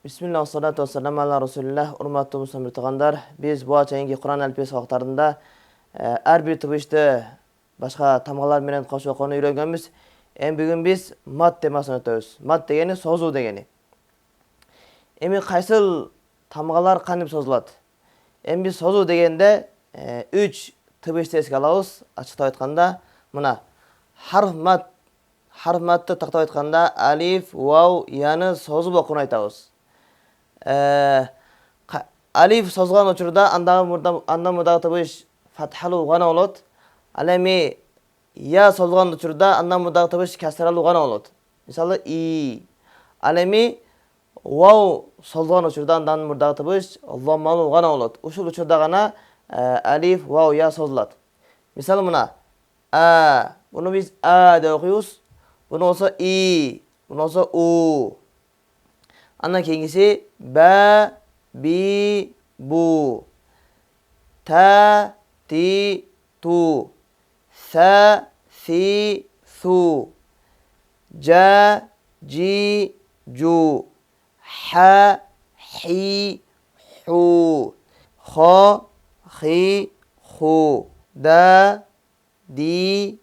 Bismillah, salatu wassalamu ala Rasulillah. Urmatlı Müslüman tığandar. Biz bu açayınki Kur'an әліппесі вакыттарында әр bir тыбышты башка тамгалар менен кошуп окууну үйрөнгөнбүз. Бүгүн биз мат темасын өтөбүз. Мат дегени созуу дегени. Кайсыл тамгалар кантип созулат? Биз созуу дегенде 3 тыбышты эске алабыз. Ачыктап айтканда, мына harf matты тактап айтканда алиф, вау, яны созуп окууну айтабыз. Alif sozgan uçurda andan mudagı tıbış fathalı uğana olot. Alemi ya sozgan uçurda andan mudagı tıbış kasralı uğana olot. Misalı i. Alemi vav sozgan uçurda andan mudagı tıbış zammalı uğana olot. Uşul uçurda gana alif vav ya sozulat. Misalı buna a. Bunu biz a de okuyuz. Bunu olsa i. Bunu olsa u. Andan kengisi ba, bi, bu, ta, ti, tu, sa, si, su, ca, ci, cu, ha, hi, hu, ho, hi, hu, da, di,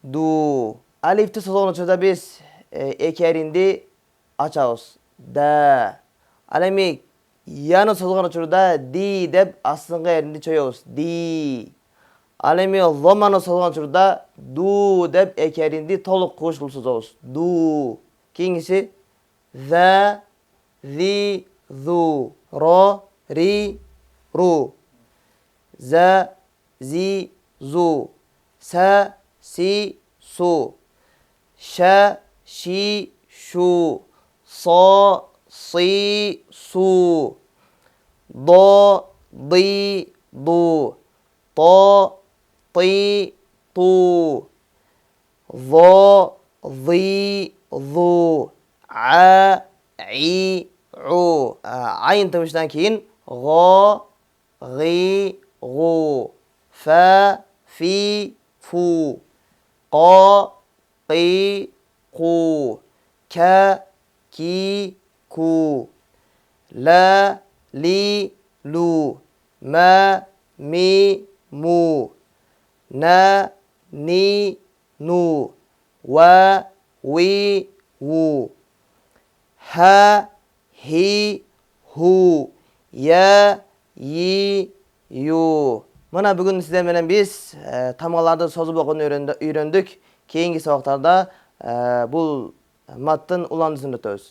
du. Alifti sozgan uçurda biz ekerindi açağız. Da. Alemi yanı sozgan uçurda di dep aslınga erindi çoyuyoruz. Di. Alemi zomanı sozgan uçurda du dep ekerindi toluk kuşkul sozuyoruz. Du. Kingisi za, zi, zu, ro, ri, ru. Za, zi, zu, sa, si, su, şa, şi, şu, so, si, su, do, di, du, to, ti, tu, zo, zi, zu, a, i, u. Ayn tıbıştan keyin go, gi, gu, fa, fi, fu, qa, qi, qu, ka, ki, ku, la, li, lu, ma, mi, mu, na, ni, nu, wa, wi, wu, ha, hi, hu, ya, yi, yu. Mına bugün sizler menen biz tamgalarda sozup okuunu үйрөндүk. Keyingi sabaklarda bul mattın ulandısını ötөbүz.